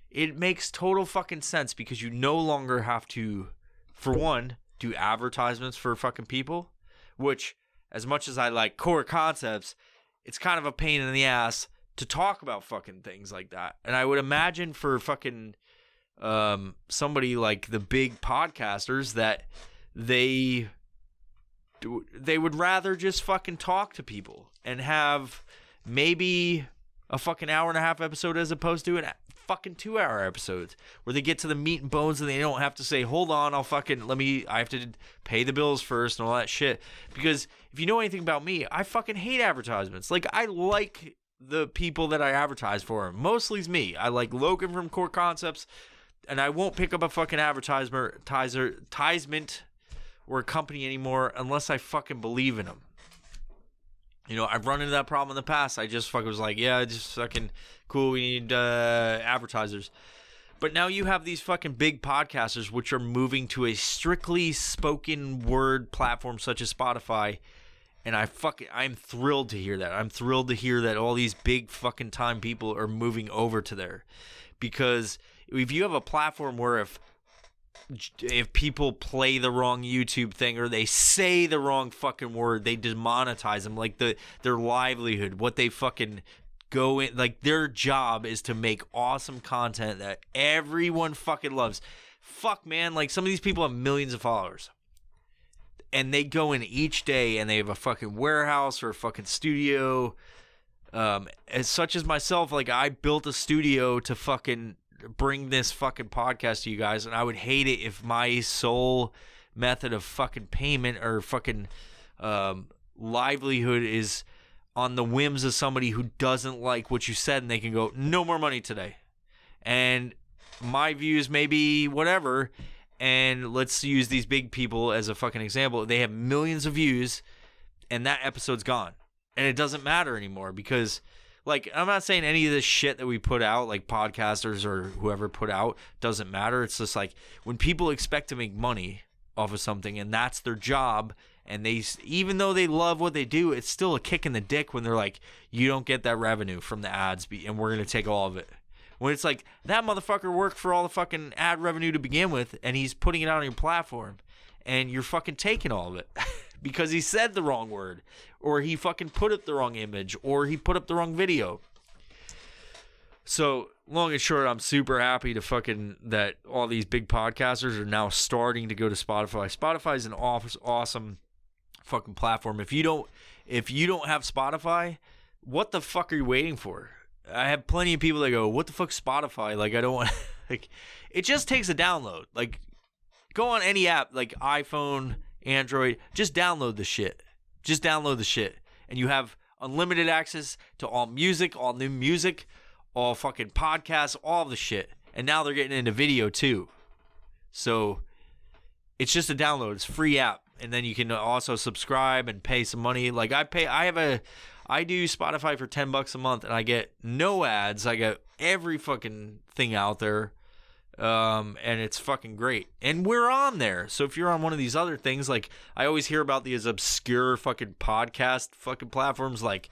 it makes total fucking sense because you no longer have to, for one, do advertisements for fucking people, which, as much as I like core concepts, it's kind of a pain in the ass to talk about fucking things like that. And I would imagine for fucking somebody like the big podcasters that they would rather just fucking talk to people and have maybe a fucking hour and a half episode as opposed to a fucking 2-hour episodes where they get to the meat and bones and they don't have to say, hold on, I have to pay the bills first and all that shit. Because if you know anything about me, I fucking hate advertisements. Like, I like the people that I advertise for. Mostly it's me. I like Logan from Core Concepts, and I won't pick up a fucking advertisement or a company anymore unless I fucking believe in them. You know, I've run into that problem in the past. I just fucking was like, yeah, just fucking cool. We need advertisers. But now you have these fucking big podcasters which are moving to a strictly spoken word platform such as Spotify. And I'm thrilled to hear that. I'm thrilled to hear that all these big fucking time people are moving over to there. Because if you have a platform where if people play the wrong YouTube thing or they say the wrong fucking word, they demonetize them. Like their livelihood, what they fucking go in, like their job is to make awesome content that everyone fucking loves. Fuck, man, like some of these people have millions of followers. And they go in each day and they have a fucking warehouse or a fucking studio. As such as myself, like I built a studio to fucking bring this fucking podcast to you guys, and I would hate it if my sole method of fucking payment or fucking livelihood is on the whims of somebody who doesn't like what you said, and they can go, no more money today. And my views may be whatever, and let's use these big people as a fucking example. They have millions of views, and that episode's gone. And it doesn't matter anymore because, like, I'm not saying any of this shit that we put out, like podcasters or whoever put out, doesn't matter. It's just like when people expect to make money off of something and that's their job, and they, even though they love what they do, it's still a kick in the dick when they're like, you don't get that revenue from the ads and we're going to take all of it. When it's like, that motherfucker worked for all the fucking ad revenue to begin with and he's putting it out on your platform and you're fucking taking all of it because he said the wrong word, or he fucking put up the wrong image, or he put up the wrong video. So, long and short, I'm super happy to fucking that all these big podcasters are now starting to go to Spotify. Spotify is an awesome fucking platform. If you don't have Spotify, what the fuck are you waiting for? I have plenty of people that go, what the fuck Spotify? Like, I don't want like, it just takes a download. Like, go on any app, like iPhone, Android, just download the shit. Just download the shit. And you have unlimited access to all music, all new music, all fucking podcasts, all the shit. And now they're getting into video too. So it's just a download. It's a free app. And then you can also subscribe and pay some money. Like I do Spotify for $10 a month and I get no ads. I get every fucking thing out there. And it's fucking great. And we're on there. So if you're on one of these other things, like I always hear about these obscure fucking podcast fucking platforms like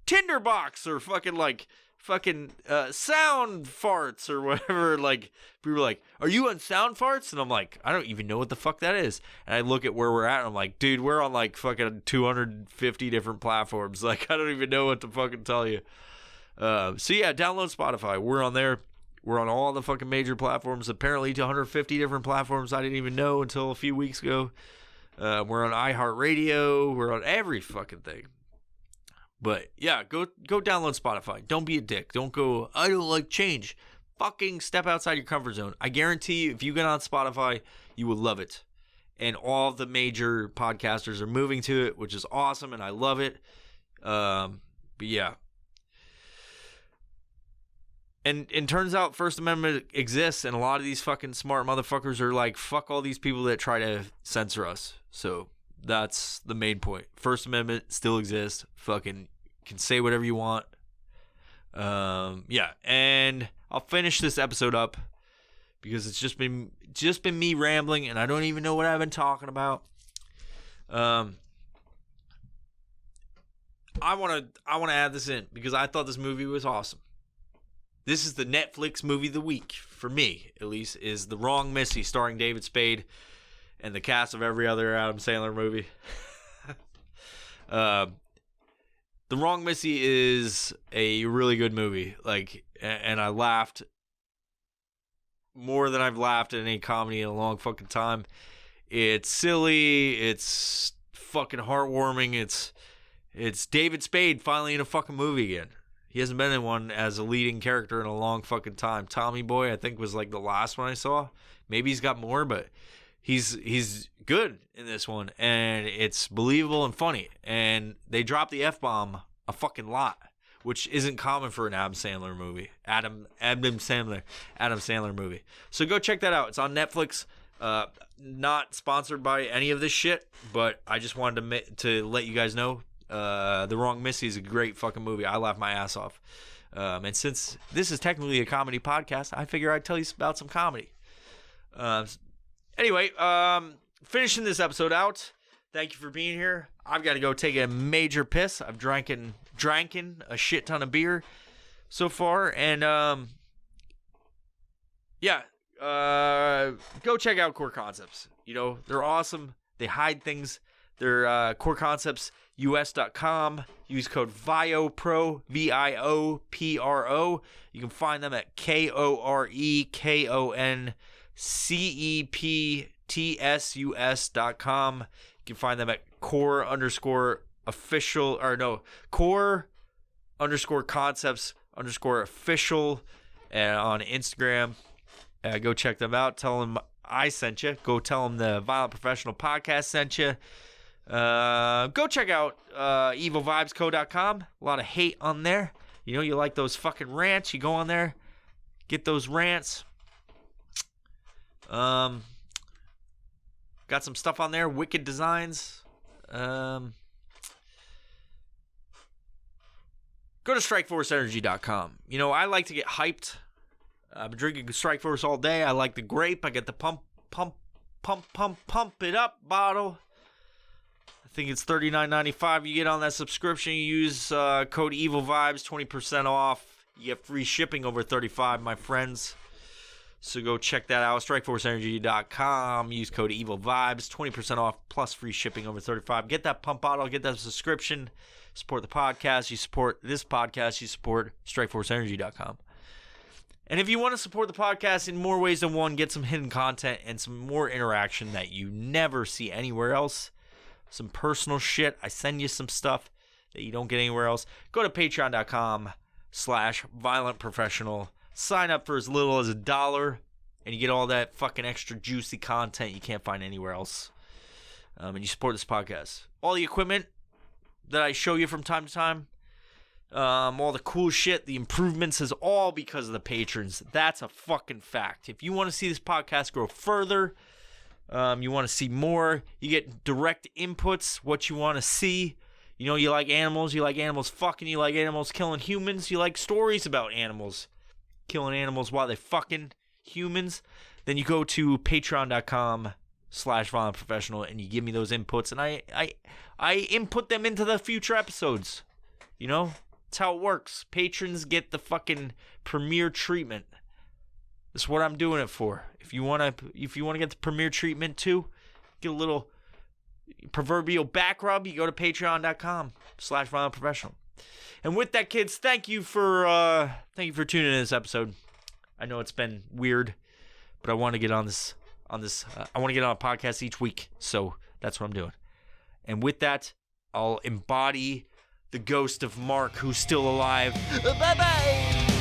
Tinderbox or fucking like fucking Sound Farts or whatever. Like people are like, are you on Sound Farts? And I'm like, I don't even know what the fuck that is. And I look at where we're at and I'm like, dude, we're on like fucking 250 different platforms. Like I don't even know what to fucking tell you. So yeah, download Spotify. We're on there. We're on all the fucking major platforms, apparently to 150 different platforms I didn't even know until a few weeks ago. We're on iHeartRadio. We're on every fucking thing. But yeah, go download Spotify. Don't be a dick. Don't go, I don't like change. Fucking step outside your comfort zone. I guarantee you, if you get on Spotify, you will love it. And all the major podcasters are moving to it, which is awesome, and I love it. But yeah. And it turns out First Amendment exists, and a lot of these fucking smart motherfuckers are like, fuck all these people that try to censor us. So that's the main point. First Amendment still exists. Fucking can say whatever you want. Yeah, and I'll finish this episode up because it's just been me rambling, and I don't even know what I've been talking about. I want to add this in because I thought this movie was awesome. This is the Netflix movie of the week, for me, at least, is The Wrong Missy, starring David Spade and the cast of every other Adam Sandler movie. The Wrong Missy is a really good movie, like, and I laughed more than I've laughed at any comedy in a long fucking time. It's silly, it's fucking heartwarming, it's David Spade finally in a fucking movie again. He hasn't been in one as a leading character in a long fucking time. Tommy Boy, I think, was like the last one I saw. Maybe he's got more, but he's good in this one, and it's believable and funny. And they drop the F-bomb a fucking lot, which isn't common for an Adam Sandler movie. Adam Sandler movie. So go check that out. It's on Netflix. Not sponsored by any of this shit, but I just wanted to let you guys know. The Wrong Missy is a great fucking movie. I laugh my ass off. And since this is technically a comedy podcast, I figure I'd tell you about some comedy. Anyway, finishing this episode out. Thank you for being here. I've got to go take a major piss. I've drank a shit ton of beer so far, and go check out Core Concepts. You know, they're awesome. They hide things. They're coreconceptsus.com. Use code VIOPRO, VIOPRO. You can find them at KOREKONCEPTSUS.com. You can find them at core_concepts_official on Instagram. Go check them out. Tell them I sent you. Go tell them the Violent Professional Podcast sent you. Go check out evilvibesco.com. A lot of hate on there. You know, you like those fucking rants. You go on there, get those rants. Got some stuff on there. Wicked Designs. Go to strikeforceenergy.com. You know, I like to get hyped. I've been drinking Strikeforce all day. I like the grape. I get the pump it up bottle. I think it's $39.95. You get on that subscription. You use code EvilVibes, 20% off. You get free shipping over $35, my friends. So go check that out. StrikeForceEnergy.com. Use code EvilVibes, 20% off plus free shipping over $35. Get that pump bottle. Get that subscription. Support the podcast. You support this podcast. You support StrikeForceEnergy.com. And if you want to support the podcast in more ways than one, get some hidden content and some more interaction that you never see anywhere else. Some personal shit. I send you some stuff that you don't get anywhere else. Go to patreon.com/violentprofessional. Sign up for as little as $1, and you get all that fucking extra juicy content you can't find anywhere else. And you support this podcast. All the equipment that I show you from time to time, all the cool shit, the improvements is all because of the patrons. That's a fucking fact. If you want to see this podcast grow further, you want to see more, you get direct inputs, what you want to see. You know, you like animals fucking, you like animals killing humans, you like stories about animals killing animals while they fucking humans, then you go to patreon.com/violentprofessional and you give me those inputs, and I input them into the future episodes. You know, that's how it works. Patrons get the fucking premier treatment. That's what I'm doing it for. If you wanna get the premier treatment too, get a little proverbial back rub, you go to patreon.com/violentprofessional. And with that, kids, thank you for tuning in to this episode. I know it's been weird, but I want to get on this. I want to get on a podcast each week, so that's what I'm doing. And with that, I'll embody the ghost of Mark, who's still alive. Bye bye.